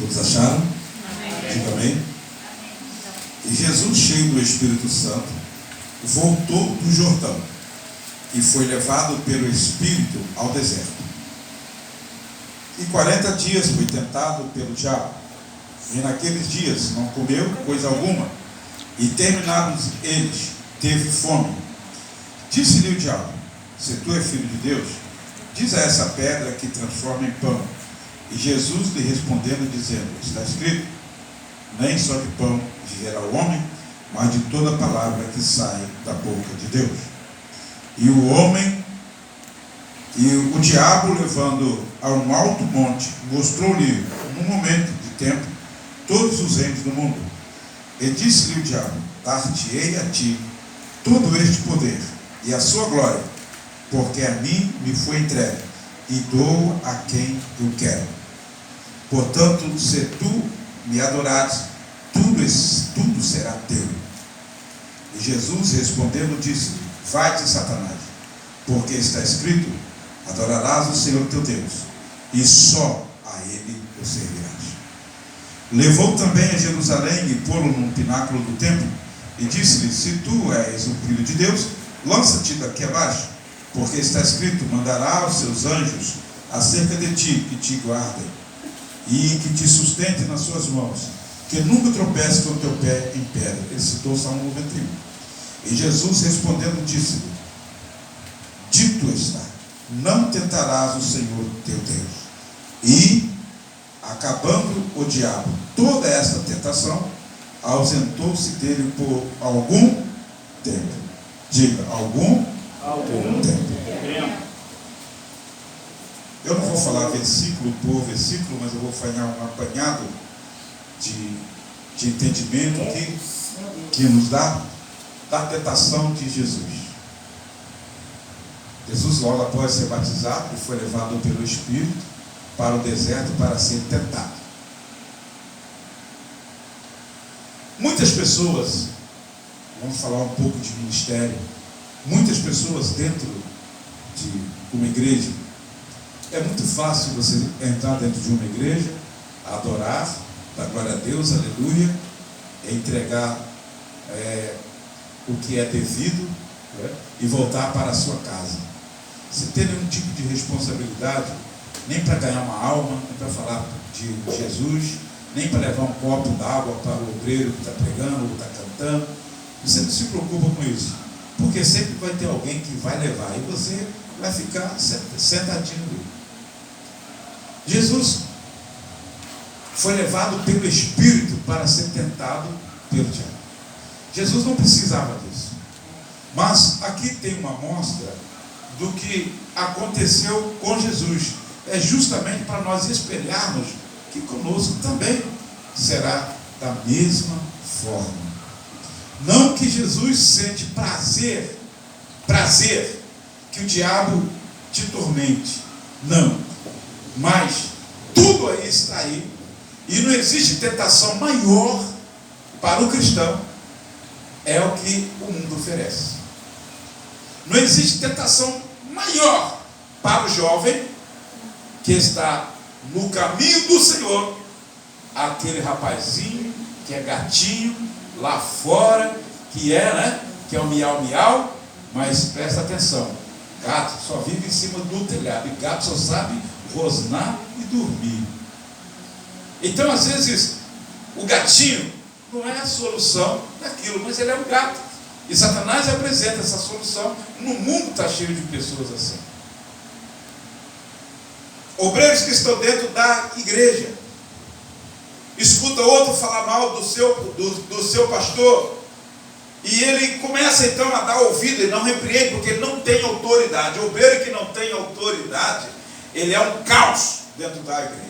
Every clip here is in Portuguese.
Todos acharam? Diga amém. E Jesus, cheio do Espírito Santo, voltou do Jordão e foi levado pelo Espírito ao deserto. E 40 dias foi tentado pelo diabo. E naqueles dias não comeu coisa alguma. E terminados eles, teve fome. Disse-lhe o diabo: se tu és filho de Deus, diz a essa pedra que transforma em pão. E Jesus lhe respondendo, dizendo: está escrito, nem só de pão viverá o homem, mas de toda palavra que sai da boca de Deus. E o diabo, levando a um alto monte, mostrou-lhe, num momento de tempo, todos os reinos do mundo. E disse-lhe o diabo: dar-te-ei a ti todo este poder e a sua glória, porque a mim me foi entregue, e dou a quem eu quero. Portanto, se tu me adorares, tudo será teu. E Jesus, respondendo, disse-lhe: vai-te, Satanás, porque está escrito, adorarás o Senhor teu Deus, e só a Ele o servirás. Levou também a Jerusalém e pô-lo num pináculo do templo, e disse-lhe: se tu és o filho de Deus, lança-te daqui abaixo, porque está escrito, mandará os seus anjos acerca de ti, que te guardem, e que te sustente nas suas mãos, que nunca tropece com o teu pé em pedra. Ele citou o Salmo 91. E Jesus, respondendo, disse-lhe: dito está, não tentarás o Senhor teu Deus. E, acabando o diabo toda esta tentação, ausentou-se dele por algum tempo. Diga, algum tempo. Eu não vou falar versículo por versículo, mas eu vou fazer um apanhado de entendimento que nos dá da tentação de Jesus. Jesus, logo após ser batizado, foi levado pelo Espírito para o deserto para ser tentado. Muitas pessoas, vamos falar um pouco de ministério, muitas pessoas dentro de uma igreja, é muito fácil você entrar dentro de uma igreja, adorar, dar glória a Deus, aleluia, entregar o que é devido, e voltar para a sua casa. Sem ter nenhum tipo de responsabilidade, nem para ganhar uma alma, nem para falar de Jesus, nem para levar um copo d'água para o obreiro que está pregando ou está cantando. Você não se preocupa com isso, porque sempre vai ter alguém que vai levar, e você vai ficar sentadinho ali. Jesus foi levado pelo Espírito para ser tentado pelo diabo. Jesus não precisava disso. Mas aqui tem uma amostra do que aconteceu com Jesus. É justamente para nós espelharmos que conosco também será da mesma forma. Não que Jesus sente prazer que o diabo te tormente. Não. Mas tudo aí está aí. E não existe tentação maior para o cristão. É o que o mundo oferece. Não existe tentação maior para o jovem que está no caminho do Senhor, aquele rapazinho que é gatinho lá fora, que é o miau-miau, mas presta atenção, gato só vive em cima do telhado, e gato só sabe rosnar e dormir. Então, às vezes, o gatinho não é a solução daquilo, mas ele é um gato. E Satanás apresenta essa solução. No mundo está cheio de pessoas assim. Obreiros que estão dentro da igreja, escuta outro falar mal do seu pastor, e ele começa então a dar ouvido, e não repreende, porque ele não tem autoridade. O obreiro que não tem autoridade, ele é um caos dentro da igreja.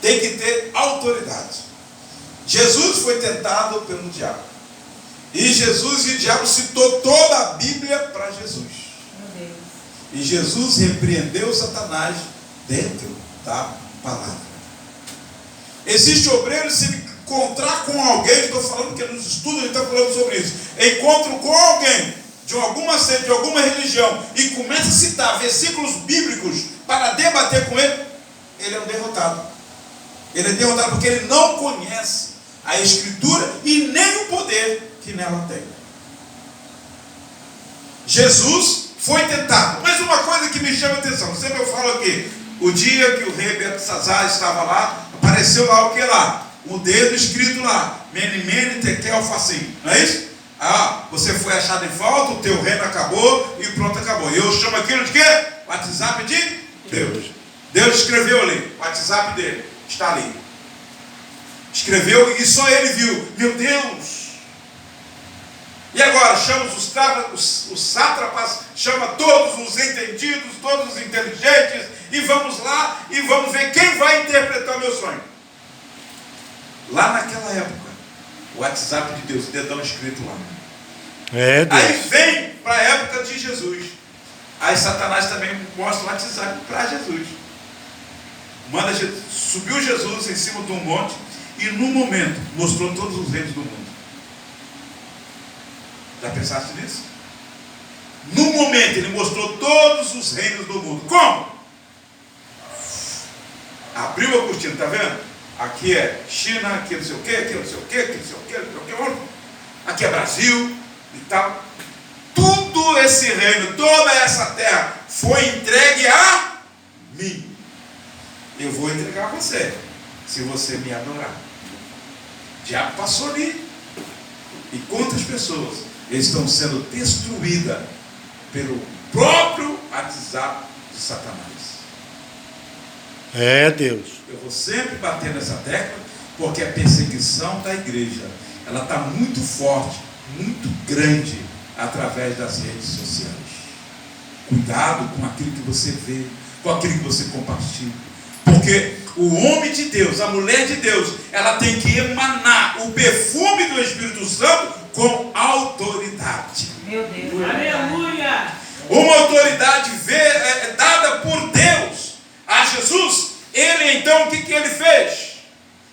Tem que ter autoridade. Jesus foi tentado pelo diabo. E Jesus e o diabo citou toda a Bíblia para Jesus. E Jesus repreendeu Satanás dentro da palavra. Existe obreiro, se ele encontrar com alguém, estou falando que nos estudos a gente está falando sobre isso, encontro com alguém de alguma seita, de alguma religião, e começa a citar versículos bíblicos para debater com ele, ele é um derrotado. Ele é derrotado porque ele não conhece a Escritura e nem o poder que nela tem. Jesus foi tentado. Mas uma coisa que me chama a atenção, sempre eu falo aqui, o dia que o rei Belsazar estava lá, apareceu lá o que lá? O dedo escrito lá, Mene, Mene, Tekel, Facim, não é isso? Ah, você foi achado em falta, o teu reino acabou e pronto, acabou. E eu chamo aquilo de quê? WhatsApp de Deus. Deus escreveu ali, o WhatsApp dele, está ali. Escreveu e só ele viu. Meu Deus! E agora, chama os sátrapas, chama todos os entendidos, todos os inteligentes, e vamos lá e vamos ver quem vai interpretar o meu sonho. Lá naquela época, o WhatsApp de Deus, o dedão escrito lá. É, Deus. Aí vem para a época de Jesus. Aí Satanás também mostra o WhatsApp para Jesus. Subiu Jesus em cima de um monte e no momento mostrou todos os reinos do mundo. Já pensaste nisso? No momento ele mostrou todos os reinos do mundo. Como? Abriu a cortina, está vendo? Aqui é China, aqui é não sei o que, aqui é não sei o que, aqui é não sei o que, aqui é não sei o que, aqui é Brasil e tal. Tudo esse reino, toda essa terra foi entregue a mim. Eu vou entregar a você, se você me adorar. O diabo passou ali. E quantas pessoas estão sendo destruídas pelo próprio WhatsApp de Satanás? É, Deus. Eu vou sempre bater nessa tecla, porque a perseguição da igreja, ela está muito forte, muito grande, através das redes sociais. Cuidado com aquilo que você vê, com aquilo que você compartilha. Porque o homem de Deus, a mulher de Deus, ela tem que emanar o perfume do Espírito Santo com autoridade. Meu Deus. Aleluia! Uma autoridade dada por Deus a Jesus. Ele então, o que ele fez?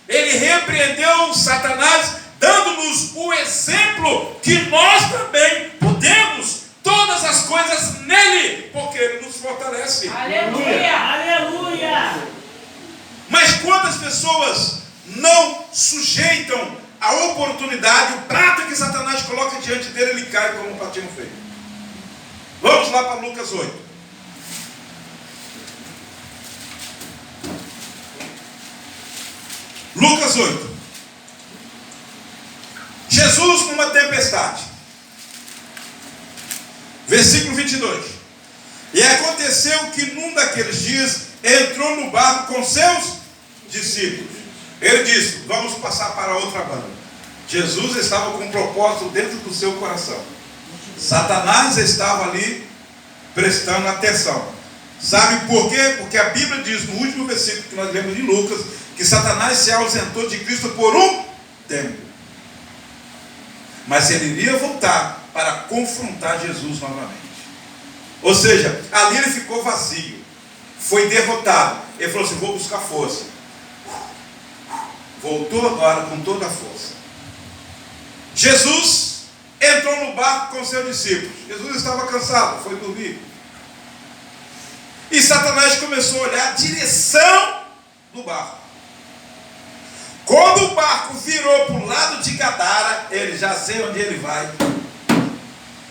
Ele repreendeu Satanás, dando-nos o exemplo que nós também podemos todas as coisas nele, porque ele nos fortalece. Aleluia! Aleluia! Mas quantas pessoas não sujeitam a oportunidade, o prato que Satanás coloca diante dele, ele cai como um patinho feio. Vamos lá para Lucas 8. Lucas 8. Jesus numa tempestade. Versículo 22. E aconteceu que num daqueles dias entrou no barco com seus discípulos. Ele disse: vamos passar para outra banda. Jesus estava com um propósito dentro do seu coração. Satanás estava ali prestando atenção. Sabe por quê? Porque a Bíblia diz no último versículo que nós lemos em Lucas, que Satanás se ausentou de Cristo por um tempo. Mas ele iria voltar para confrontar Jesus novamente. Ou seja, ali ele ficou vazio. Foi derrotado. Ele falou assim: vou buscar força. Voltou agora com toda a força. Jesus entrou no barco com seus discípulos. Jesus estava cansado, foi dormir. E Satanás começou a olhar a direção do barco. Quando o barco virou para o lado de Gadara, ele já sei onde ele vai.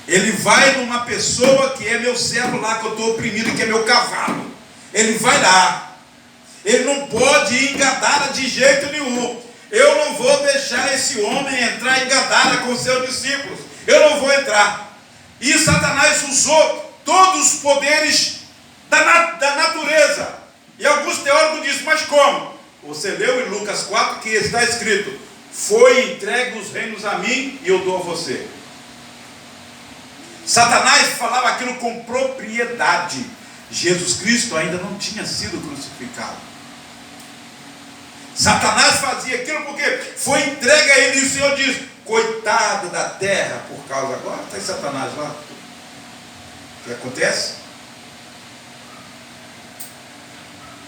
Ele vai numa pessoa que é meu servo lá, que eu estou oprimido, que é meu cavalo. Ele vai lá. Ele não pode ir em Gadara de jeito nenhum. Eu não vou deixar esse homem entrar em Gadara com seus discípulos. Eu não vou entrar. E Satanás usou todos os poderes da natureza. E alguns teólogos dizem: mas como? Você leu em Lucas 4 que está escrito: foi entregue os reinos a mim e eu dou a você. Satanás falava aquilo com propriedade. Jesus Cristo ainda não tinha sido crucificado. Satanás fazia aquilo porque foi entregue a ele, e o Senhor diz: coitado da terra, por causa agora está Satanás lá. O que acontece?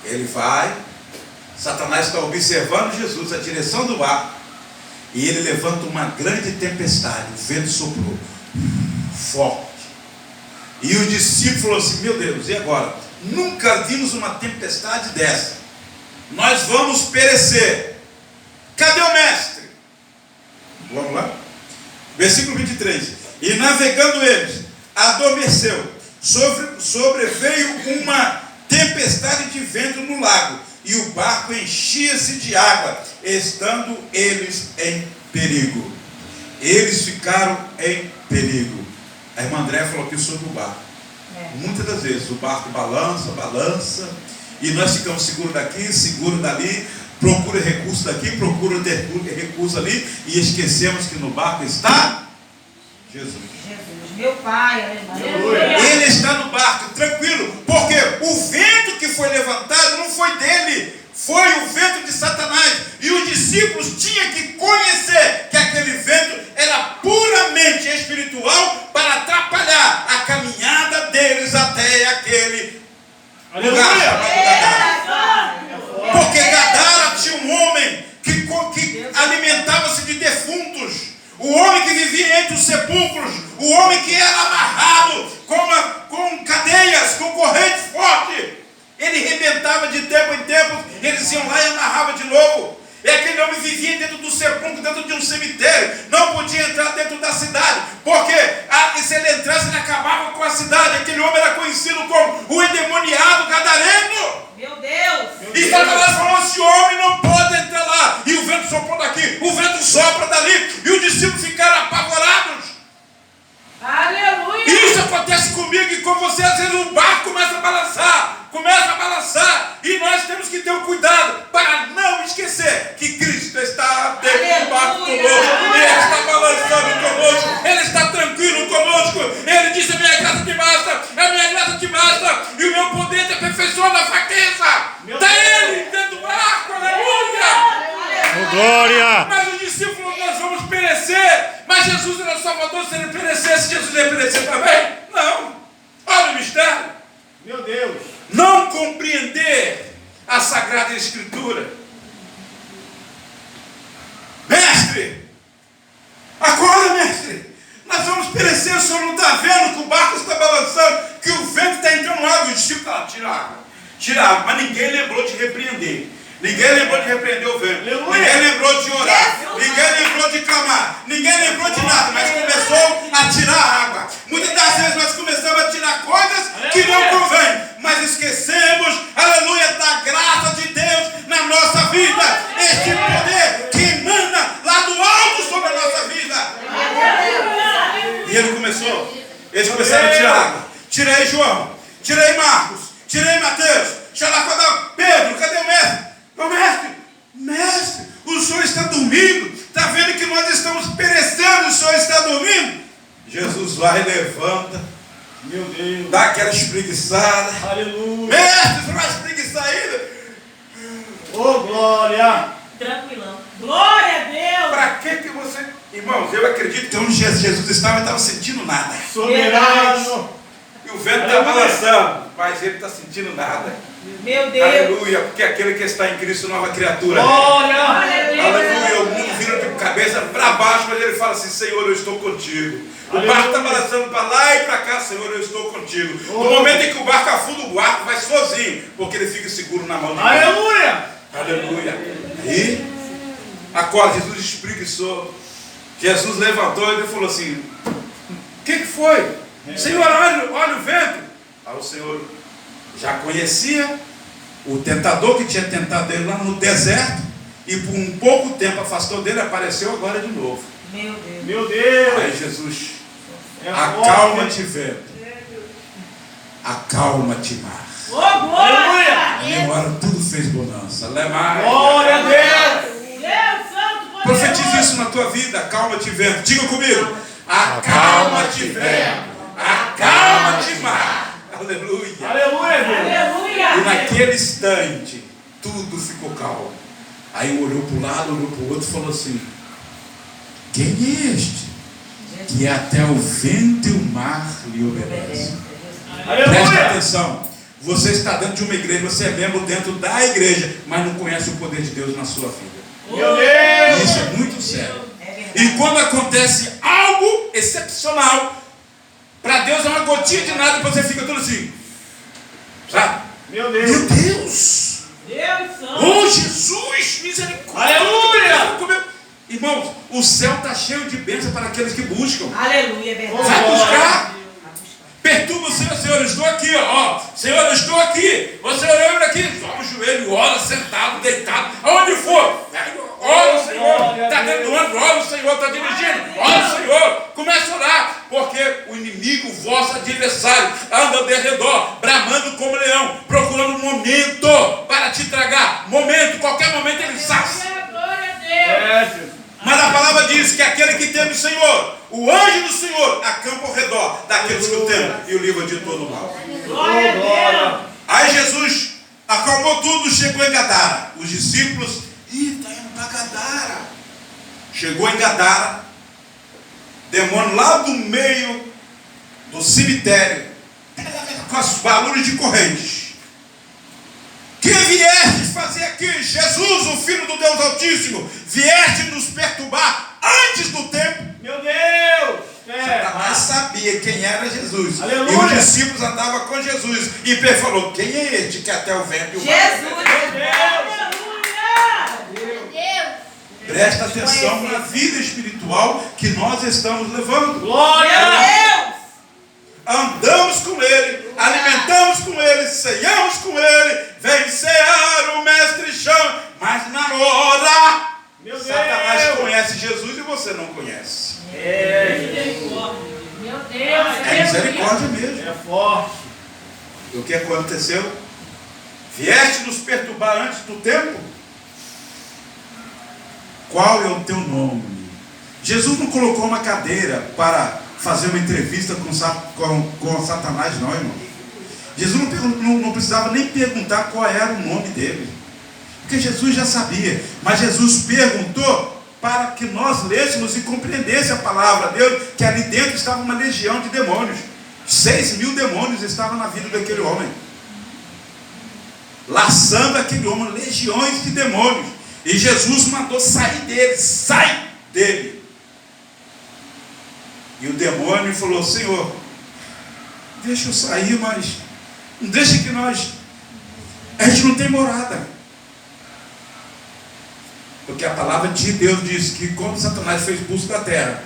Ele vai, Satanás está observando Jesus, a direção do barco, e ele levanta uma grande tempestade, o vento soprou forte. E os discípulos falaram assim: meu Deus, e agora? Nunca vimos uma tempestade dessa. nós vamos perecer. Cadê o mestre? Vamos lá? Versículo 23. E navegando eles, adormeceu. Sobreveio uma tempestade de vento no lago, e o barco enchia-se de água, estando eles em perigo. Eles ficaram em perigo. A irmã André falou aqui sobre o barco. Muitas das vezes o barco balança, e nós ficamos seguros daqui, seguros dali, procura recurso daqui, procura recurso ali, e esquecemos que no barco está Jesus. Meu Pai, aleluia. Ele está no barco, tranquilo, porque o vento que foi levantado não foi dele, foi o vento de Satanás. E os discípulos tinham que conhecer que aquele vento era puramente espiritual para atrapalhar a caminhada deles até aquele lugar chamado Gadara. Porque Gadara tinha um homem que alimentava-se de defuntos. O homem que vivia entre os sepulcros, o homem que era amarrado com cadeias, com corrente forte, ele rebentava de tempo em tempo, eles iam lá e amarravam de novo. E aquele homem vivia dentro do sepulcro, dentro de um cemitério, não podia entrar dentro da cidade, porque se ele entrasse, ele acabava com a cidade. Aquele homem era conhecido como o endemoniado gadareno. Meu Deus! E Satanás falou: esse homem não pode entrar lá. E o vento soprou daqui, o vento sopra dali, e os discípulos ficaram apavorados. Aleluia! E isso acontece comigo e com você. Às vezes o barco começa a balançar, e nós temos que ter um cuidado para não esquecer que Cristo está dentro do barco conosco. Ele está balançando conosco, Ele está tranquilo conosco. Ele disse: a minha graça te basta, e o meu poder te aperfeiçoa na fraqueza. Está Ele dentro do barco, aleluia! Glória! Mas os discípulos, nós vamos perecer. Mas Jesus era o Salvador. Se ele perecesse, Jesus ia perecer também? Não. Olha o mistério. Meu Deus! Não compreender a Sagrada Escritura. Mestre, acorda, mestre. Nós vamos perecer. O senhor não está vendo que o barco está balançando, que o vento está entrando no água? E o discípulo está: tira água. Mas ninguém lembrou de repreender. Ninguém lembrou de repreender o vento. Ninguém lembrou de orar. Ninguém lembrou de clamar. Ninguém lembrou de nada. Mas começou a tirar água. Muitas das vezes nós começamos a tirar coisas que não convêm, mas esquecemos, aleluia, da graça de Deus na nossa vida. Este poder que emana lá do alto sobre a nossa vida. E eles começaram a tirar água. Tirei João, tirei Marcos, tirei Mateus. Pedro, cadê o mestre? Mestre, o senhor está dormindo? Está vendo que nós estamos perecendo? O senhor está dormindo? Jesus vai, levanta, Meu Deus! dá aquela espreguiçada. Aleluia! Mestre, você vai espreguiçar ainda? Oh, glória! Tranquilão. Glória a Deus. Para que você... Irmãos, eu acredito que onde Jesus estava, ele estava sentindo nada. Soberano! E o vento está balançando, mas ele está sentindo nada. Meu Deus! Aleluia, porque aquele que está em Cristo, nova criatura. Glória! Aleluia, o mundo vira de cabeça para baixo, mas ele fala assim: Senhor, eu estou contigo. O barco está balançando para lá e para cá. Senhor, eu estou contigo. No momento em que o barco afunda, o barco vai sozinho, porque ele fica seguro na mão de Deus. Aleluia! Aleluia. E acorda, Jesus espreguiçou. Jesus levantou e ele falou assim: o que foi? Senhor, olha o vento. Aí o Senhor já conhecia o tentador que tinha tentado ele lá no deserto, e por um pouco tempo afastou dele, apareceu agora de novo. Meu Deus! Meu Deus! Aí Jesus: É acalma-te, vento, acalma-te, mar. Oh, glória. E uma hora tudo fez bonança. Lemar. Glória a Deus! Deus santo, Profetize poderoso. isso na tua vida. Acalma-te, vento. Diga comigo: acalma-te, vento, acalma-te, mar. Aleluia. Aleluia, Deus! E Aleluia. naquele instante tudo ficou calmo. Aí olhou para um lado, olhou para o outro e falou assim: quem é este que até o vento e o mar lhe obedecem? Preste Aleluia! atenção. Você está dentro de uma igreja, você é membro dentro da igreja, mas não conhece o poder de Deus na sua vida. Meu Deus! Isso é muito sério. E quando acontece algo excepcional, para Deus é uma gotinha de nada, e você fica tudo assim, sabe? Meu Meu Deus! Deus! Deus santo. Onde Jesus, misericórdia. Aleluia! Irmãos, o céu está cheio de bênçãos para aqueles que buscam. Aleluia, é verdade. Vai buscar. Vai buscar. Perturba o Senhor, Senhor, eu estou aqui, ó. Senhor, eu estou aqui. Ô Senhor, eu aqui. Dobra o joelho, ora, sentado, deitado, aonde for. Ora o Senhor, está dentro do ônibus, ora o Senhor, está dirigindo, ora o Senhor. Começa a orar, porque o inimigo, vosso adversário, anda ao derredor, bramando como leão, procurando um momento para te tragar. Momento, qualquer momento ele saça. Glória a Deus. Jesus. Mas a palavra diz que aquele que teme o Senhor, o anjo do Senhor, acampa ao redor daqueles que o temem e o livra de todo mal. Glória a Deus. Aí Jesus acalmou tudo, chegou em Gadara. Os discípulos, está indo para Gadara. Chegou em Gadara, demônio lá do meio do cemitério, com os barulhos de correntes. Que vieste fazer aqui? Jesus, o Filho do Deus Altíssimo, vieste nos perturbar antes do tempo. Meu Deus! Satanás sabia quem era Jesus. Aleluia. E os discípulos andavam com Jesus. E Pedro falou: quem é este que até o vento e o mar? Jesus. Aleluia. Presta atenção na vida espiritual que nós estamos levando. Glória! Deus. Andamos com Ele, alimentamos com Ele, ceiamos com Ele, vem cear, o Mestre chama. Mas na hora, Meu Deus! Satanás conhece Jesus e você não conhece. Misericórdia. Meu Deus. É misericórdia mesmo. É forte. E o que aconteceu? Vieste nos perturbar antes do tempo? Qual é o teu nome? Jesus não colocou uma cadeira para fazer uma entrevista com Satanás, não, irmão. Jesus não precisava nem perguntar qual era o nome dele, porque Jesus já sabia. Mas Jesus perguntou para que nós lêssemos e compreendêssemos a palavra dele, que ali dentro estava uma legião de demônios. 6.000 demônios estavam na vida daquele homem, laçando aquele homem, legiões de demônios. E Jesus mandou sair dele, sai dele. E o demônio falou: Senhor, deixa eu sair, mas não deixa que a gente não tem morada. Porque a palavra de Deus diz que quando Satanás foi expulso da terra,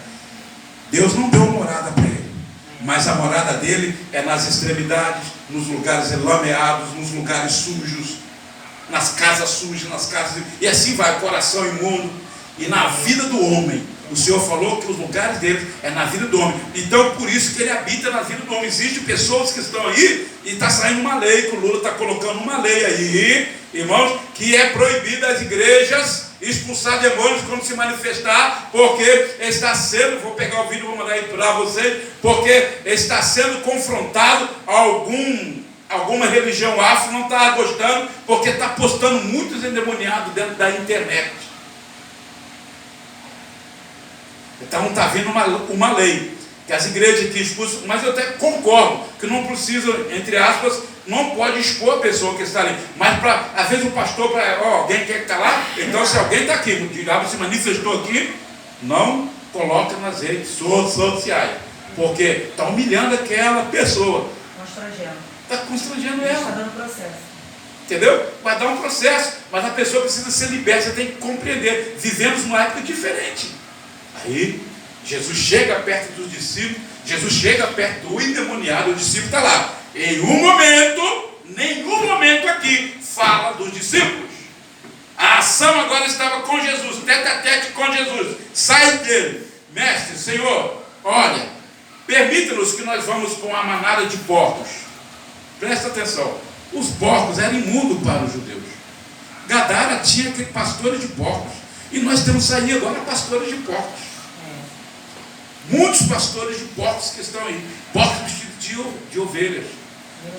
Deus não deu morada para ele, mas a morada dele é nas extremidades, nos lugares lameados, nos lugares sujos, nas casas sujas, nas casas, e assim vai, coração imundo. E na vida do homem, o Senhor falou que os lugares dele é na vida do homem. Então por isso que ele habita na vida do homem. Existem pessoas que estão aí e está saindo uma lei, que o Lula está colocando uma lei aí, irmãos, que é proibido as igrejas expulsar demônios quando se manifestar, porque está sendo, vou pegar o vídeo e vou mandar aí para vocês, porque está sendo confrontado alguma religião afro, não está gostando, porque está postando muitos endemoniados dentro da internet. Então está vindo uma lei, que as igrejas que expulsam, mas eu até concordo, que não precisa, entre aspas, não pode expor a pessoa que está ali, mas às vezes o pastor, alguém quer calar, então se alguém está aqui, o diabo se manifestou aqui, não coloca nas redes sociais, porque está humilhando aquela pessoa, está constrangendo ela. Está dando processo. Entendeu? Vai dar um processo, mas a pessoa precisa ser liberta, você tem que compreender. Vivemos numa época diferente. Aí, Jesus chega perto dos discípulos, Jesus chega perto do endemoniado, o discípulo está lá. Em nenhum momento aqui fala dos discípulos. A ação agora estava com Jesus, tete a tete com Jesus. Sai dele, mestre, Senhor, olha, permita-nos que nós vamos com a manada de porcos. Presta atenção, os porcos eram imundos para os judeus. Gadara tinha aquele pastores de porcos, e nós temos saído agora pastores de porcos. Muitos pastores de porcos que estão aí, porcos vestidos de ovelhas.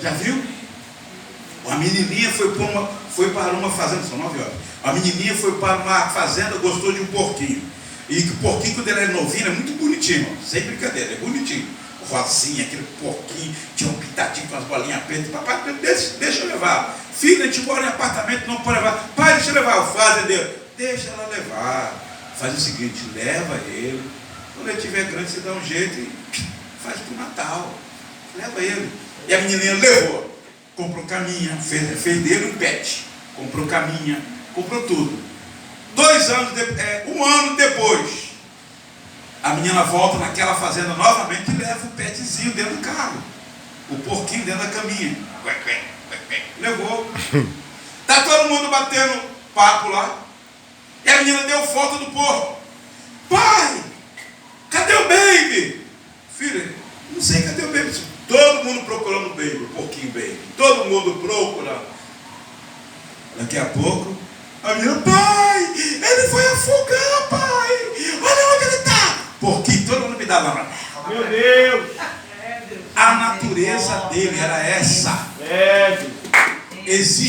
Já viu? Uma menininha foi para uma fazenda, são 9 horas. A menininha foi para uma fazenda, gostou de um porquinho. E o porquinho, quando ele é novinho, é muito bonitinho, sem brincadeira, é bonitinho. Rosinha, aquele porquinho, tinha um pintadinho com as bolinhas pretas. Papai, deixa eu levar. Filha, a gente mora em apartamento, não pode levar. Pai, deixa eu levar. O fazendeiro, deixa ela levar. Faz o seguinte, leva ele. Quando ele estiver grande, você dá um jeito e faz para o Natal. Leva ele. E a menininha levou. Comprou caminha, fez dele um pet. Comprou caminha, comprou tudo. 2 anos, um ano depois, a menina volta naquela fazenda novamente e leva o petzinho dentro do carro. O porquinho dentro da caminha. Levou. Tá todo mundo batendo papo lá. E a menina deu foto do porco. Pai, cadê o baby? Filha, não sei cadê o baby. Todo mundo procurando o baby, o porquinho baby. Todo mundo procurando. Daqui a pouco, a menina, pai, ele foi afogar, pai. Olha onde ele está. Porquinho, todo mundo me dá lá. Meu Deus. A natureza dele era essa. É, Deus. Existe